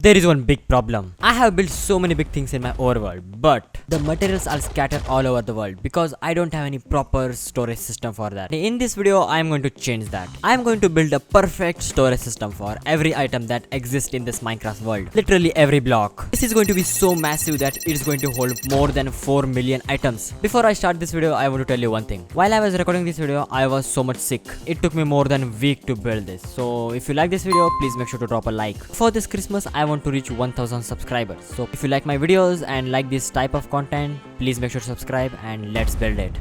There is one big problem. I have built so many big things in my overworld, but the materials are scattered all over the world because I don't have any proper storage system for that. In this video, I am going to change that. I am going to build a perfect storage system for every item that exists in this Minecraft world. Literally every block. This is going to be so massive that it is going to hold more than 4 million items. Before I start this video, I want to tell you one thing. While I was recording this video, I was so much sick. It took me more than a week to build this. So if you like this video, please make sure to drop a like. For this Christmas, I want to reach 1000 subscribers. So if you like my videos and like this type of content, please make sure to subscribe and let's build it.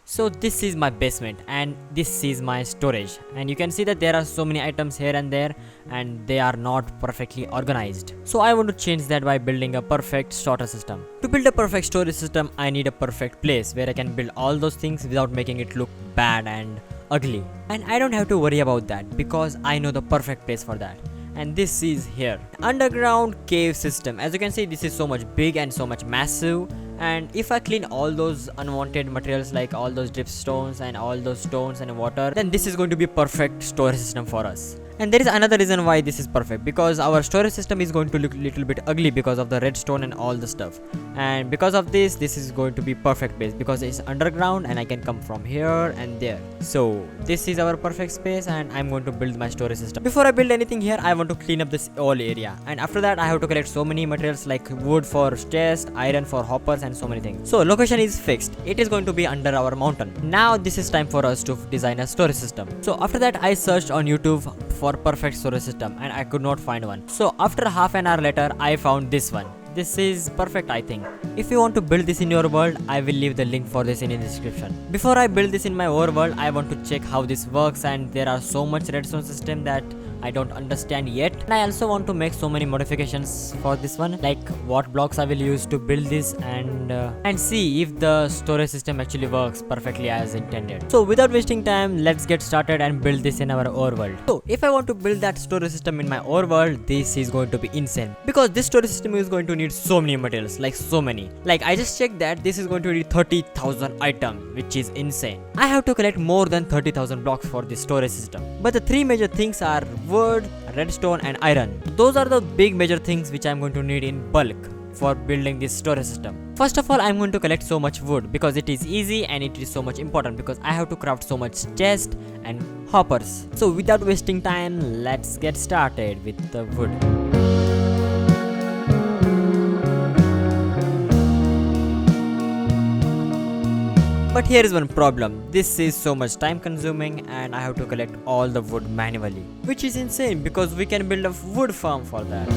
So this is my basement and this is my storage, and you can see that there are so many items here and there and they are not perfectly organized. So I want to change that by building a perfect storage system. To build a perfect storage system, I need a perfect place where I can build all those things without making it look bad and ugly. And I don't have to worry about that because I know the perfect place for that. And this is here, underground cave system. As you can see, this is so much big and so much massive, and if I clean all those unwanted materials like all those dripstones and all those stones and water, then this is going to be perfect storage system for us. And there is another reason why this is perfect, because our storage system is going to look a little bit ugly because of the redstone and all the stuff, and because of this is going to be perfect place because it's underground and I can come from here and there. So this is our perfect space and I'm going to build my storage system. Before I build anything here, I want to clean up this whole area, and after that I have to collect so many materials like wood for chest, iron for hoppers and so many things. So location is fixed. It is going to be under our mountain. Now this is time for us to design a storage system. So after that I searched on YouTube for perfect storage system and I could not find one. So after half an hour later, I found this one. This is perfect, I think. If you want to build this in your world, I will leave the link for this in the description. Before I build this in my overworld, I want to check how this works, and there are so much redstone system that I don't understand yet. And I also want to make so many modifications for this one, like what blocks I will use to build this, and see if the storage system actually works perfectly as intended. So without wasting time, let's get started and build this in our overworld. So if I want to build that storage system in my overworld, this is going to be insane, because this storage system is going to need so many materials, like so many. Like I just checked that this is going to need 30,000 items, which is insane. I have to collect more than 30,000 blocks for this storage system. But the three major things are wood, redstone and iron. Those are the big major things which I'm going to need in bulk for building this storage system. First of all, I'm going to collect so much wood because it is easy and it is so much important because I have to craft so much chest and hoppers. So without wasting time, let's get started with the wood. But here is one problem. This is so much time consuming and I have to collect all the wood manually, which is insane because we can build a wood farm for that.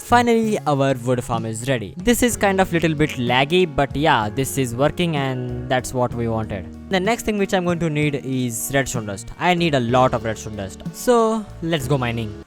Finally, our wood farm is ready. This is kind of little bit laggy, but yeah, this is working and that's what we wanted. The next thing which I'm going to need is redstone dust. I need a lot of redstone dust. So let's go mining.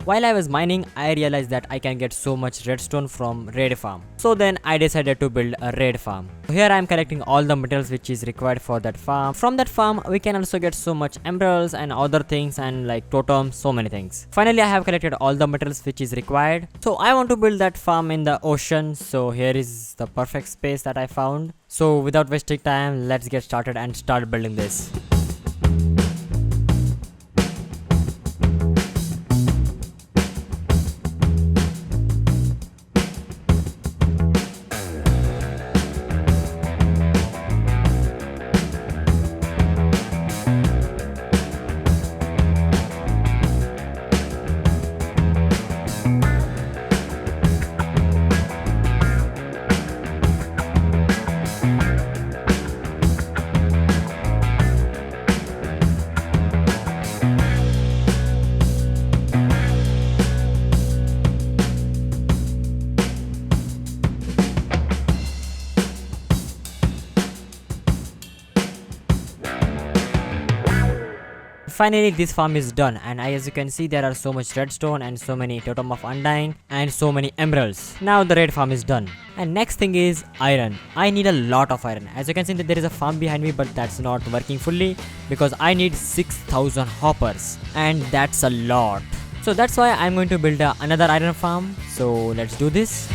While I was mining, I realized that I can get so much redstone from raid farm. So then I decided to build a raid farm. Here I am collecting all the materials which is required for that farm. From that farm, we can also get so much emeralds and other things and like totems, so many things. Finally, I have collected all the materials which is required. So I want to build that farm in the ocean. So here is the perfect space that I found. So without wasting time, let's get started and start building this. finally this farm is done, and as you can see there are so much redstone and so many totem of undying and so many emeralds. Now the red farm is done. And next thing is iron. I need a lot of iron. As you can see that there is a farm behind me, but that's not working fully because I need 6,000 hoppers, and that's a lot. So that's why I'm going to build another iron farm. So let's do this.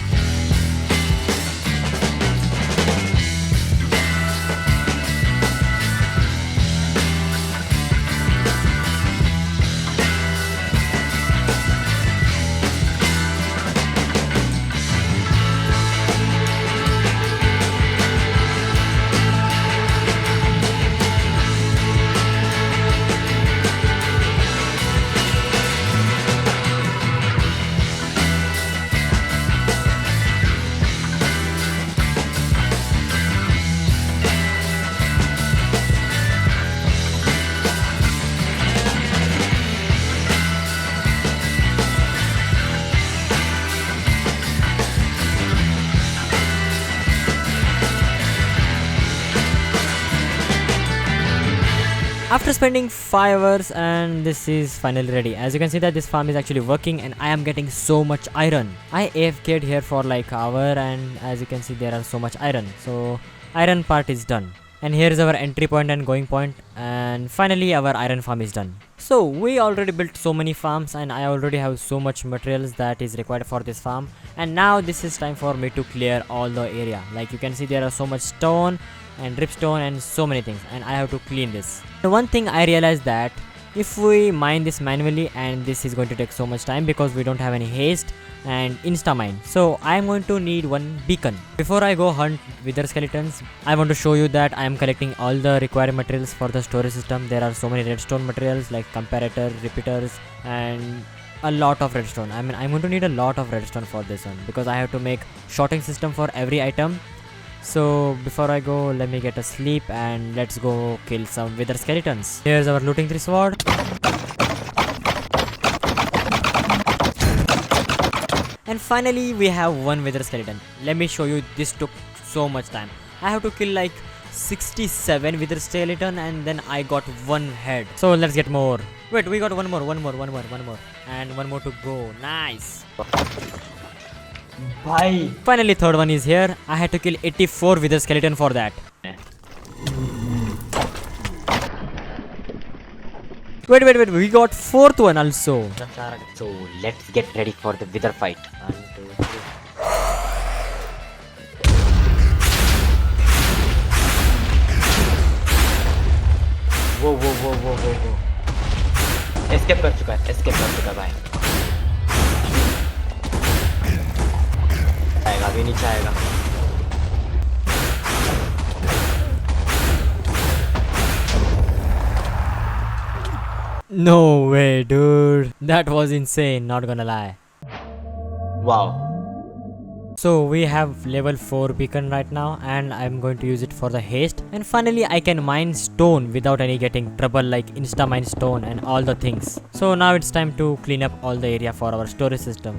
After spending 5 hours, and this is finally ready. As you can see that this farm is actually working and I am getting so much iron. I AFK'd here for like an hour, and as you can see there are so much iron. So iron part is done. And here is our entry point and going point, and finally our iron farm is done. So we already built so many farms, and I already have so much materials that is required for this farm. And now this is time for me to clear all the area. Like you can see there are so much stone and dripstone and so many things, and I have to clean this. The one thing I realized that if we mine this manually, and this is going to take so much time because we don't have any haste and insta mine, so I am going to need one beacon. Before I go hunt wither skeletons, I want to show you that I am collecting all the required materials for the storage system. There are so many redstone materials like comparator, repeaters, and a lot of redstone. I mean I'm going to need a lot of redstone for this one because I have to make sorting system for every item. So before I go, let me get a sleep and let's go kill some wither skeletons. Here's our looting 3 sword. And finally we have one wither skeleton. Let me show you, this took so much time. I have to kill like 67 wither skeleton and then I got one head. So let's get more. Wait, we got one more. And one more to go. Nice. Bhai. Finally third one is here. I had to kill 84 wither skeleton for that. Wait, we got fourth one also. So let's get ready for the wither fight. 1, 2, 3. वो escape कर चुका है भाई. आएगा अभी नीचे आएगा. No way, dude. That was insane, not gonna lie. Wow. So we have level 4 beacon right now, and I'm going to use it for the haste. And finally I can mine stone without any getting trouble like insta mine stone and all the things. So now it's time to clean up all the area for our storage system.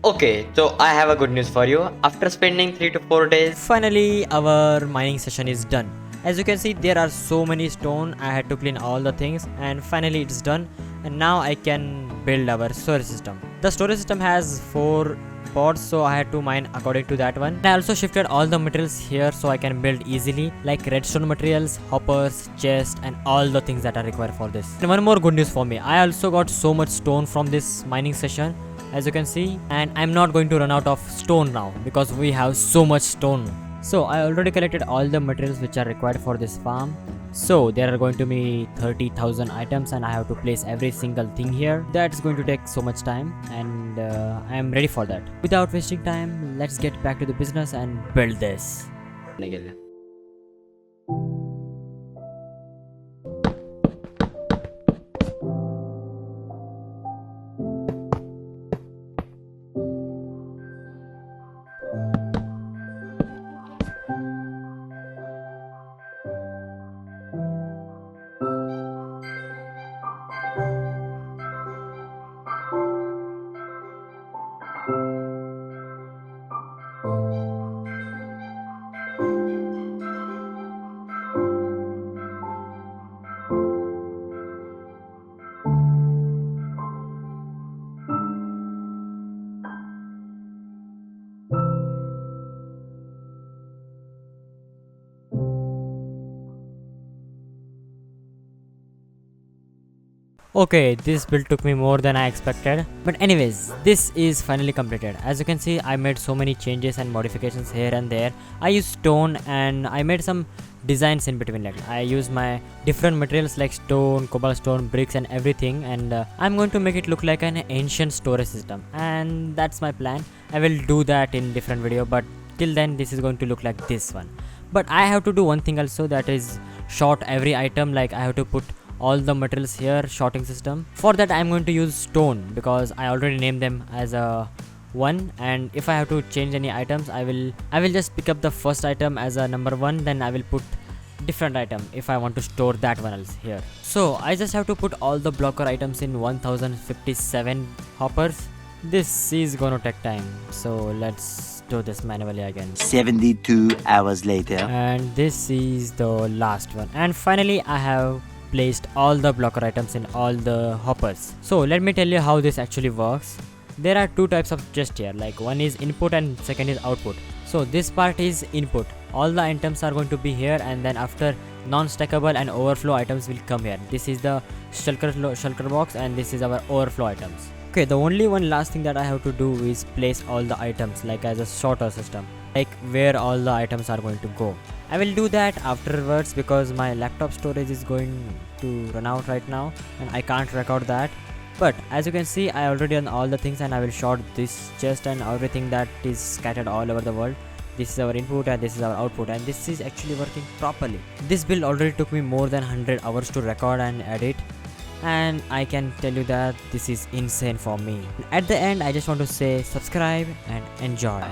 Okay, so I have a good news for you. After spending 3 to 4 days, finally our mining session is done. As you can see there are so many stone. I had to clean all the things and finally it's done, and now I can build our storage system. The storage system has 4 pods, so I had to mine according to that one. I also shifted all the materials here so I can build easily, like redstone materials, hoppers, chest, and all the things that are required for this. And one more good news for me, I also got so much stone from this mining session, as you can see, and I'm not going to run out of stone now because we have so much stone. So I already collected all the materials which are required for this farm. So there are going to be 30,000 items and I have to place every single thing here. That's going to take so much time, and I am ready for that. Without wasting time, let's get back to the business and build this. Okay, this build took me more than I expected. But anyways, this is finally completed. As you can see, I made so many changes and modifications here and there. I used stone and I made some designs in between. Like I used my different materials like stone, cobblestone, bricks and everything, and I'm going to make it look like an ancient storage system. And that's my plan. I will do that in different video, but till then this is going to look like this one. But I have to do one thing also, that is sort every item. Like I have to put all the materials here, sorting system. For that I'm going to use stone because I already named them as a one, and if I have to change any items, I will just pick up the first item as a number one, then I will put different item if I want to store that one else here. So I just have to put all the blocker items in 1057 hoppers. This is gonna take time, so let's do this manually again. 72 hours later. And this is the last one, and finally I have placed all the blocker items in all the hoppers. So let me tell you how this actually works. There are two types of chest here, like one is input and second is output. So this part is input. All the items are going to be here, and then after non-stackable and overflow items will come here. This is the shulker box and this is our overflow items. Okay, the only one last thing that I have to do is place all the items like as a sorter system, like where all the items are going to go. I will do that afterwards because my laptop storage is going to run out right now and I can't record that. But as you can see, I already done all the things, and I will sort this chest and everything that is scattered all over the world. This is our input and this is our output, and this is actually working properly. This build already took me more than 100 hours to record and edit, and I can tell you that this is insane for me. At the end, I just want to say subscribe and enjoy.